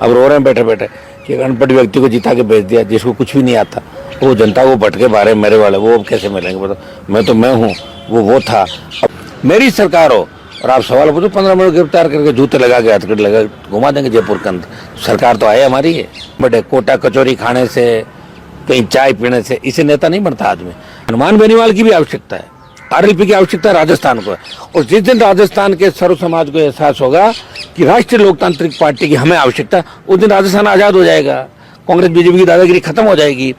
अब रो रहे हैं बैठे बैठे कि अनपढ़ व्यक्ति को जिता के भेज दिया, जिसको कुछ भी नहीं आता, वो जनता को भटके बारे मेरे वाले, वो अब कैसे मिलेंगे बताओ। मैं हूँ, वो था। अब मेरी सरकार हो और आप सवाल पूछो, 15 मिनट गिरफ्तार करके जूते लगा के हथकड़ी लगा घुमा देंगे जयपुर के अंदर। सरकार तो है हमारी है। बड़े कोटा कचौरी खाने से, कहीं चाय पीने से इसे नेता नहीं बनता आदमी। हनुमान बेनीवाल की भी आवश्यकता है, आरएलपी की आवश्यकता राजस्थान को है। और जिस दिन राजस्थान के सर्व समाज को एहसास होगा कि राष्ट्रीय लोकतांत्रिक पार्टी की हमें आवश्यकता, उस दिन राजस्थान आजाद हो जाएगा। कांग्रेस बीजेपी की दादागिरी खत्म हो जाएगी।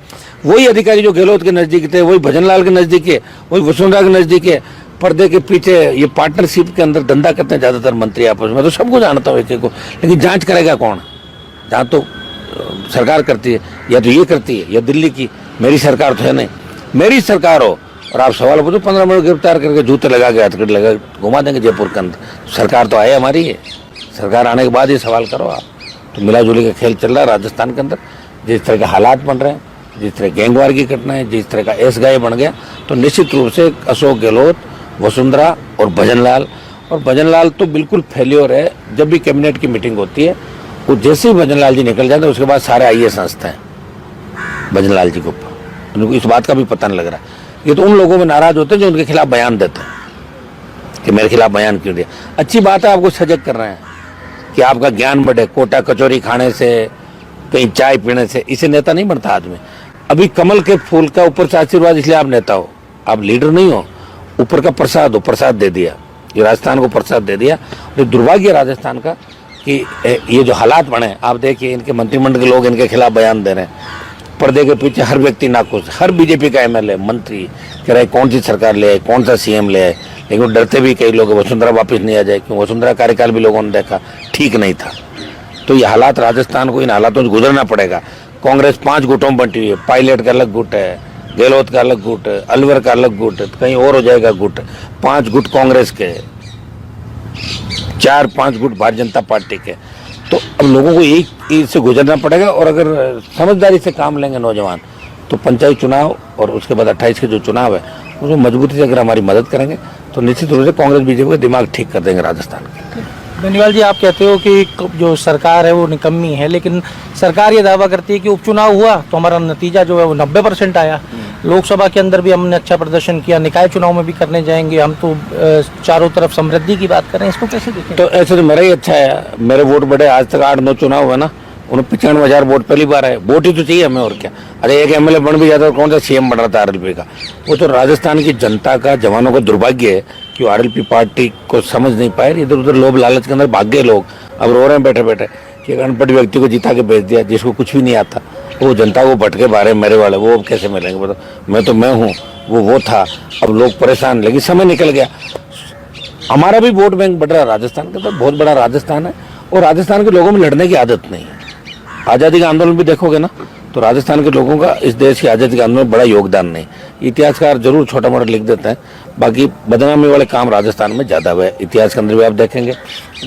वही अधिकारी जो गहलोत के नजदीक थे, वही भजनलाल के नजदीक है, वही वसुंधरा के नजदीक है, पर्दे के पीछे ये पार्टनरशिप के अंदर धंधा करते हैं ज्यादातर मंत्री आपस में। तो सबको जानता हूँ एक एक को, लेकिन जांच करेगा कौन? जहाँ तो सरकार करती है, या तो ये करती है, या दिल्ली की। मेरी सरकार तो है नहीं। मेरी सरकार हो और आप सवाल पूछो, 15 मिनट गिरफ्तार करके जूते लगा के हथकड़ी लगा घुमा देंगे जयपुर के अंदर। सरकार तो है हमारी है। सरकार आने के बाद ही सवाल करो आप। तो मिला जुली का खेल चल रहा है राजस्थान के अंदर। जिस तरह के हालात बन रहे हैं, जिस तरह गैंगवार की घटनाएं, जिस तरह का एस गाय बन गया, तो निश्चित रूप से अशोक गहलोत, वसुंधरा और भजनलाल तो बिल्कुल फेल्योर है। जब भी कैबिनेट की मीटिंग होती है, वो जैसे ही भजनलाल जी निकल जाते हैं, उसके बाद सारे आईएएस हंसते हैं भजनलाल जी के ऊपर। उनको इस बात का भी पता नहीं लग रहा है। ये तो उन लोगों में नाराज होते हैं जो उनके खिलाफ बयान देते हैं कि मेरे खिलाफ बयान क्यों दिया। अच्छी बात है, आपको सजग कर रहे हैं कि आपका ज्ञान बढ़े। कोटा कचौरी खाने से, कहीं चाय पीने से इसे नेता नहीं बनता आदमी। अभी कमल के फूल का ऊपर से आशीर्वाद, इसलिए आप नेता हो, आप लीडर नहीं हो। ऊपर का प्रसाद हो, प्रसाद दे दिया, ये राजस्थान को प्रसाद दे दिया। और दुर्भाग्य राजस्थान का कि ये जो हालात बने, आप देखिए इनके मंत्रिमंडल के लोग इनके खिलाफ बयान दे रहे हैं। पर्दे के पीछे हर व्यक्ति नाखुश, हर बीजेपी का एमएलए मंत्री कह रहे कौन सी सरकार ले आए, कौन सा सीएम ले आए। लेकिन डरते भी कई लोग वसुंधरा वापस नहीं आ जाए, क्योंकि वसुंधरा कार्यकाल भी लोगों ने देखा ठीक नहीं था। तो ये हालात राजस्थान को, इन हालातों से गुजरना पड़ेगा। कांग्रेस 5 गुटों में बंटी हुई है। पायलट का अलग गुट है, गहलोत का अलग गुट है, अलवर का अलग गुट है, कहीं और हो जाएगा गुट। 5 गुट कांग्रेस के, 4-5 गुट भारतीय जनता पार्टी के। तो अब लोगों को यही से गुजरना पड़ेगा। और अगर समझदारी से काम लेंगे नौजवान, तो पंचायत चुनाव और उसके बाद 28 के जो चुनाव है, उसमें मजबूती से अगर हमारी मदद करेंगे, तो निश्चित रूप से कांग्रेस बीजेपी का दिमाग ठीक कर देंगे राजस्थान के। बेनीवाल जी, आप कहते हो कि जो सरकार है वो निकम्मी है, लेकिन सरकार ये दावा करती है कि उपचुनाव हुआ तो हमारा नतीजा जो है वो 90% आया। लोकसभा के अंदर भी हमने अच्छा प्रदर्शन किया, निकाय चुनाव में भी करने जाएंगे हम, तो चारों तरफ समृद्धि की बात करें, इसको कैसे देखें? तो ऐसे तो मेरा ही अच्छा है, मेरे वोट बढ़े। आज तक 8-9 चुनाव हुए ना, उन्हें 95,000 वोट पहली बार है। वोट ही तो चाहिए हमें, और क्या। अरे एक एमएलए बन भी जाता है, कौन सा सीएम बन रहा था आरएलपी का। वो तो राजस्थान की जनता का, जवानों का दुर्भाग्य है कि आरएलपी पार्टी को समझ नहीं पाए। इधर उधर लोभ लालच के अंदर भाग गए लोग। अब रो रहे हैं बैठे बैठे कि अनपढ़ व्यक्ति को जिता के भेज दिया, जिसको कुछ भी नहीं आता, वो जनता को भटके बारे मेरे वाले, वो अब कैसे मिलेंगे बताओ। मैं हूँ, वो था। अब लोग परेशान, लेकिन समय निकल गया। हमारा भी वोट बैंक बढ़ रहा है राजस्थान का, तो बहुत बड़ा राजस्थान है। और राजस्थान के लोगों में लड़ने की आदत नहीं है। आज़ादी का आंदोलन भी देखोगे ना, तो राजस्थान के लोगों का इस देश की आज़ादी के आंदोलन में बड़ा योगदान नहीं। इतिहासकार जरूर छोटा मोटा लिख देते हैं, बाकी बदनामी वाले काम राजस्थान में ज़्यादा हुए। इतिहास के अंदर भी आप देखेंगे,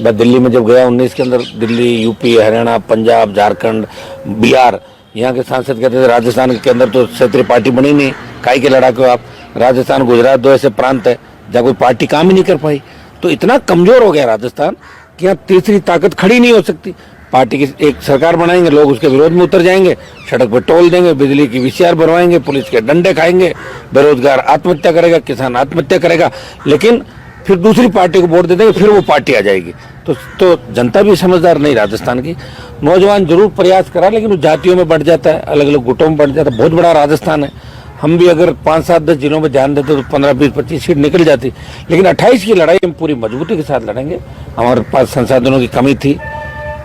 मैं दिल्ली में जब गया 19 के अंदर, दिल्ली, यूपी, हरियाणा, पंजाब, झारखंड, बिहार, यहाँ के सांसद कहते थे राजस्थान के अंदर तो क्षेत्रीय पार्टी बनी नहीं, काहे के लड़ाके हो आप। राजस्थान, गुजरात 2 ऐसे प्रांत है जहाँ कोई पार्टी काम ही नहीं कर पाई। तो इतना कमजोर हो गया राजस्थान कि यहाँ तीसरी ताकत खड़ी नहीं हो सकती। पार्टी की एक सरकार बनाएंगे, लोग उसके विरोध में उतर जाएंगे, सड़क पर टोल देंगे, बिजली की वीसीआर भरवाएंगे, पुलिस के डंडे खाएंगे, बेरोजगार आत्महत्या करेगा, किसान आत्महत्या करेगा। लेकिन फिर दूसरी पार्टी को वोट दे देंगे, फिर वो पार्टी आ जाएगी। तो जनता भी समझदार नहीं राजस्थान की। नौजवान जरूर प्रयास करा, लेकिन उस जातियों में बढ़ जाता है, अलग अलग गुटों में बढ़ जाता है। बहुत बड़ा राजस्थान है। हम भी अगर 5-7-10 जिलों में ध्यान देते तो 15-20-25 सीट निकल जाती। लेकिन 28 की लड़ाई हम पूरी मजबूती के साथ लड़ेंगे। हमारे पास संसाधनों की कमी थी,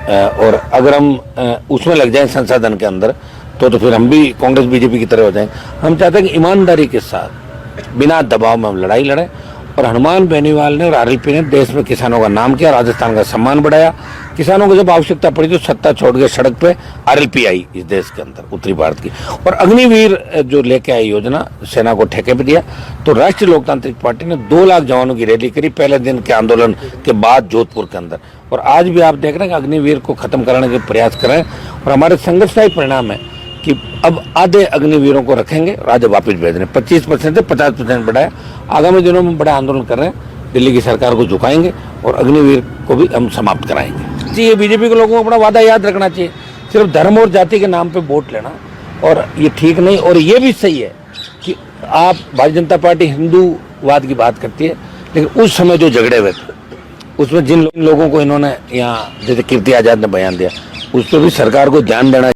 और अगर हम उसमें लग जाएं संसाधन के अंदर, तो फिर हम भी कांग्रेस बीजेपी की तरह हो जाएंगे। हम चाहते हैं कि ईमानदारी के साथ, बिना दबाव में हम लड़ाई लड़ें। और हनुमान बेनीवाल ने और आरएलपी ने देश में किसानों का नाम किया, राजस्थान का सम्मान बढ़ाया। किसानों को जब आवश्यकता पड़ी तो सत्ता छोड़ के सड़क पे आरएलपी आई इस देश के अंदर, उत्तरी भारत की। और अग्निवीर जो लेके आई योजना, सेना को ठेके पे दिया। तो राष्ट्रीय लोकतांत्रिक पार्टी ने 2 लाख जवानों की रैली करी पहले दिन के आंदोलन के बाद जोधपुर के अंदर। और आज भी आप देख रहे हैं कि अग्निवीर को खत्म कराने के प्रयास कर रहे हैं। और हमारे संघर्ष का ही परिणाम है कि अब आधे अग्निवीरों को रखेंगे, राज्य वापस भेज रहे हैं। 25% से 50% बढ़ाया। आगामी दिनों में बड़ा आंदोलन कर रहे हैं, दिल्ली की सरकार को झुकाएंगे और अग्निवीर को भी हम समाप्त कराएंगे। चाहिए, बीजेपी के लोगों को अपना वादा याद रखना चाहिए। सिर्फ धर्म और जाति के नाम पे वोट लेना और ये ठीक नहीं। और ये भी सही है कि आप भारतीय जनता पार्टी हिंदूवाद की बात करती है, लेकिन उस समय जो झगड़े हुए उसमें जिन लोगों को इन्होंने यहाँ जैसे कीर्ति आजाद ने बयान दिया, उस पर भी सरकार को ध्यान देना